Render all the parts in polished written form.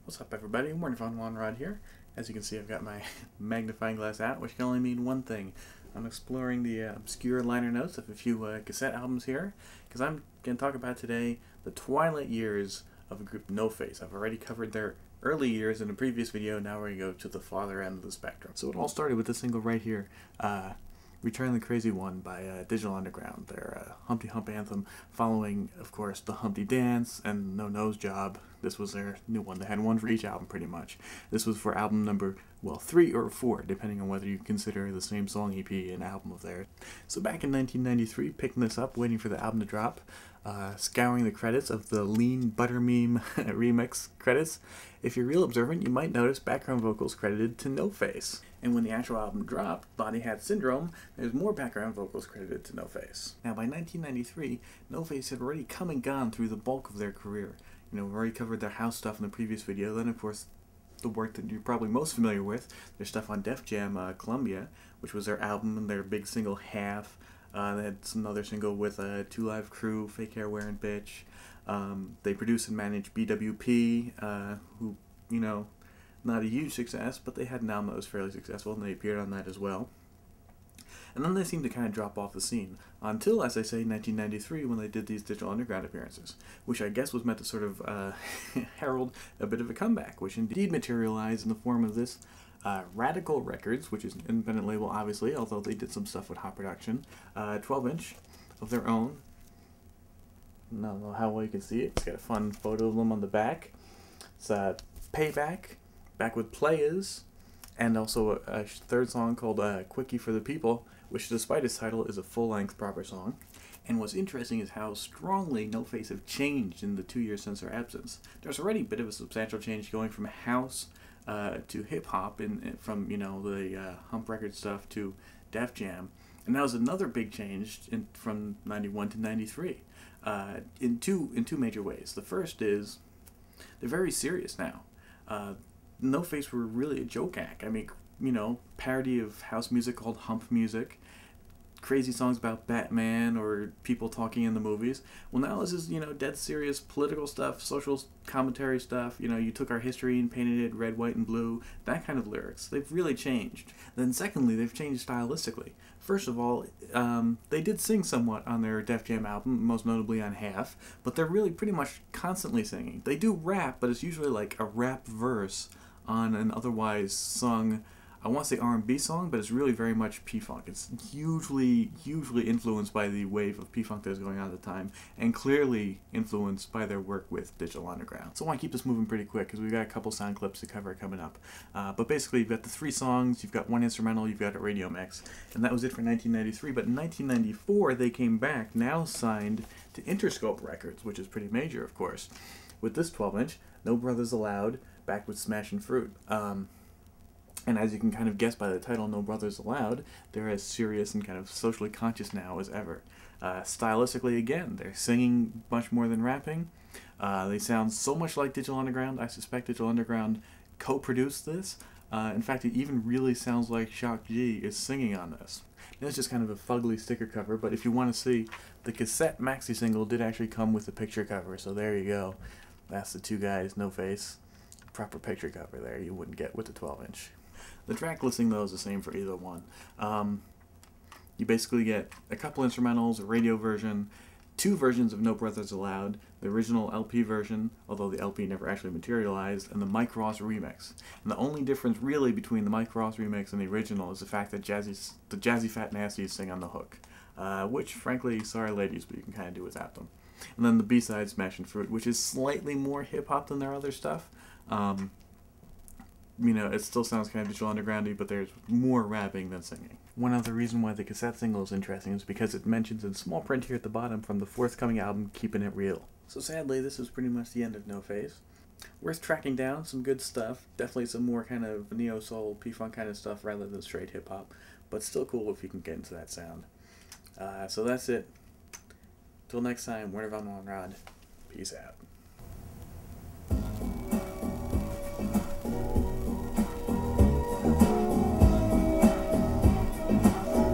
What's up, everybody? Morning Fun One Rod here. As you can see, I've got my magnifying glass out, which can only mean one thing. I'm exploring the obscure liner notes of a few cassette albums here, because I'm going to talk about today the twilight years of a group No Face. I've already covered their early years in a previous video. Now we're going to go to the farther end of the spectrum. So it all started with this single right here, Return the Crazy One by Digital Underground, their Humpty Hump anthem, following, of course, the Humpty Dance and No Nose Job. This was their new one. They had one for each album, pretty much. This was for album number, well, 3 or 4, depending on whether you consider the same song EP an album of theirs. So back in 1993, picking this up, waiting for the album to drop, scouring the credits of the Lean Butter Meme remix credits. If you're real observant, you might notice background vocals credited to No Face. And when the actual album dropped, Body Hat Syndrome, there's more background vocals credited to No Face. Now, by 1993, No Face had already come and gone through the bulk of their career. You know, we've already covered their house stuff in the previous video. Then, of course, the work that you're probably most familiar with, their stuff on Def Jam Columbia, which was their album and their big single Half. They had another single with Two Live Crew, Fake Hair Wearing Bitch. They produced and managed BWP, who, you know, not a huge success, but they had an album that was fairly successful, and they appeared on that as well. And then they seemed to kind of drop off the scene, until, as I say, 1993, when they did these Digital Underground appearances, which I guess was meant to sort of herald a bit of a comeback, which indeed materialized in the form of this Radical Records, which is an independent label, obviously, although they did some stuff with Hot Production, 12-inch of their own. I don't know how well you can see it. It's got a fun photo of them on the back. It's Payback, Back with Players, and also a third song called Quickie for the People, which, despite its title, is a full-length proper song. And what's interesting is how strongly No Face have changed in the 2 years since their absence. There's already a bit of a substantial change going from house to hip-hop, from, you know, the Hump Record stuff to Def Jam. And that was another big change from 91 to 93 in two major ways. The first is they're very serious now. No Face were really a joke act. I mean, you know, parody of house music called hump music, crazy songs about Batman or people talking in the movies. Well, now this is, you know, dead serious political stuff, social commentary stuff. You know, you took our history and painted it red, white, and blue, that kind of lyrics. They've really changed. Then secondly, they've changed stylistically. First of all, they did sing somewhat on their Def Jam album, most notably on Half, but they're really pretty much constantly singing. They do rap, but it's usually like a rap verse on an otherwise sung, I want to say R&B song, but it's really very much P-Funk. It's hugely influenced by the wave of P-Funk that was going on at the time, and clearly influenced by their work with Digital Underground. So I want to keep this moving pretty quick, because we've got a couple sound clips to cover coming up. But basically, you've got the 3 songs, you've got 1 instrumental, you've got a radio mix. And that was it for 1993, but in 1994, they came back, now signed to Interscope Records, which is pretty major, of course, with this 12-inch, No Brothers Allowed, back with Smashin' Fruit. And as you can kind of guess by the title, No Brothers Allowed, they're as serious and kind of socially conscious now as ever. Stylistically, again, they're singing much more than rapping. They sound so much like Digital Underground. I suspect Digital Underground co-produced this. In fact, it even really sounds like Shock G is singing on this. It's just kind of a fugly sticker cover, but if you want to see, the cassette maxi single did actually come with a picture cover, so there you go. That's the 2 guys, No Face. Proper picture cover there you wouldn't get with the 12-inch. The track listing, though, is the same for either one. You basically get a couple instrumentals, a radio version, 2 versions of No Brothers Allowed, the original LP version, although the LP never actually materialized, and the Mike Ross remix. And the only difference really between the Mike Ross remix and the original is the fact that the Jazzy Fat Nasties sing on the hook, which, frankly, sorry ladies, but you can kind of do without them. And then the B-side, Smashin' Fruit, which is slightly more hip-hop than their other stuff. You know, it still sounds kind of Digital Underground-y, but there's more rapping than singing. One other reason why the cassette single is interesting is because it mentions in small print here at the bottom from the forthcoming album, Keepin' It Real. So sadly, this is pretty much the end of No Face. Worth tracking down, some good stuff. Definitely some more kind of neo-soul, P-Funk kind of stuff rather than straight hip-hop, but still cool if you can get into that sound. So that's it. Till next time, Werner Von Rod. Peace out.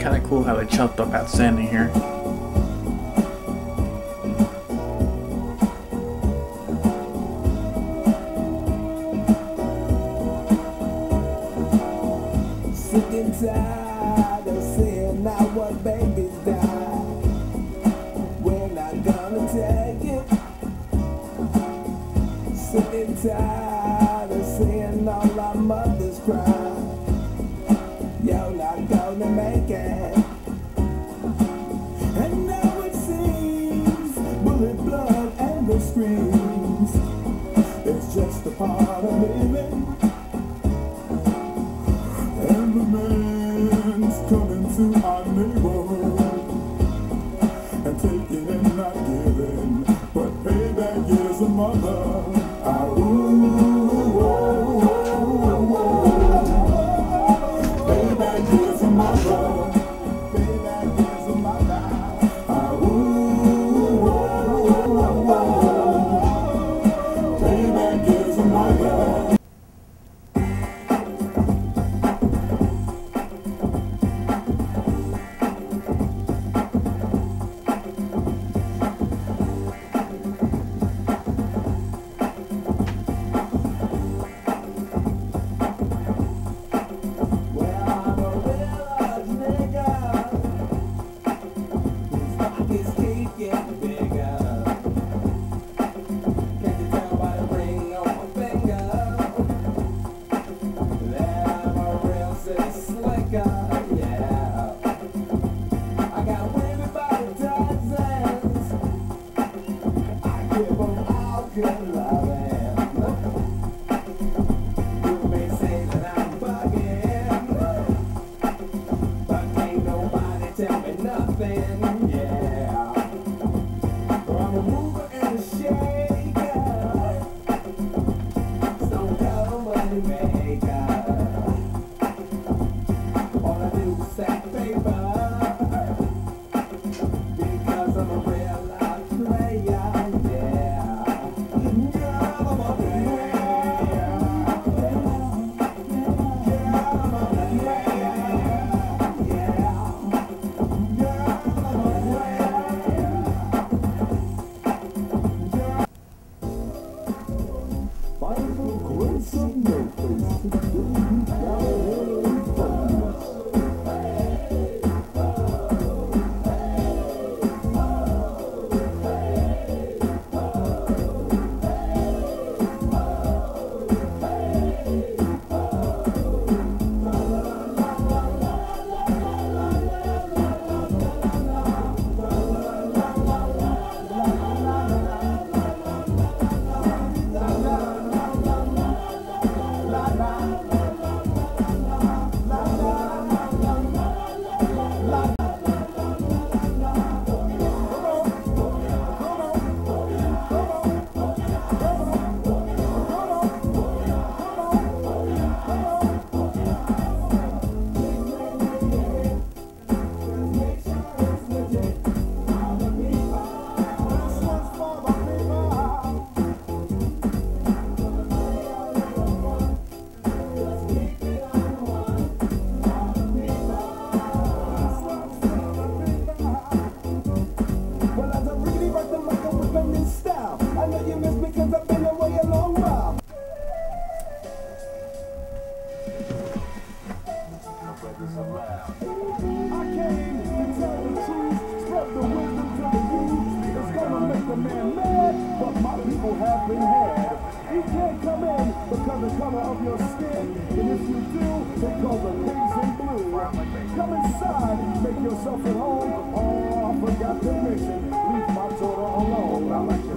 Kind of cool how they chopped up Outstanding here. tired of seeing now what babies die. We're not gonna take it. Sick and tired of seeing all our mothers cry. You're not gonna make it. And now it seems bullet, blood, and the screams. It's just a part of living. And the man's coming to our neighborhood and taking and not giving, but payback is a mother. Payback is a mother. Payback is a mother. Payback is a mother. Yourself at home. Oh, I forgot to mention, leave my daughter alone. I like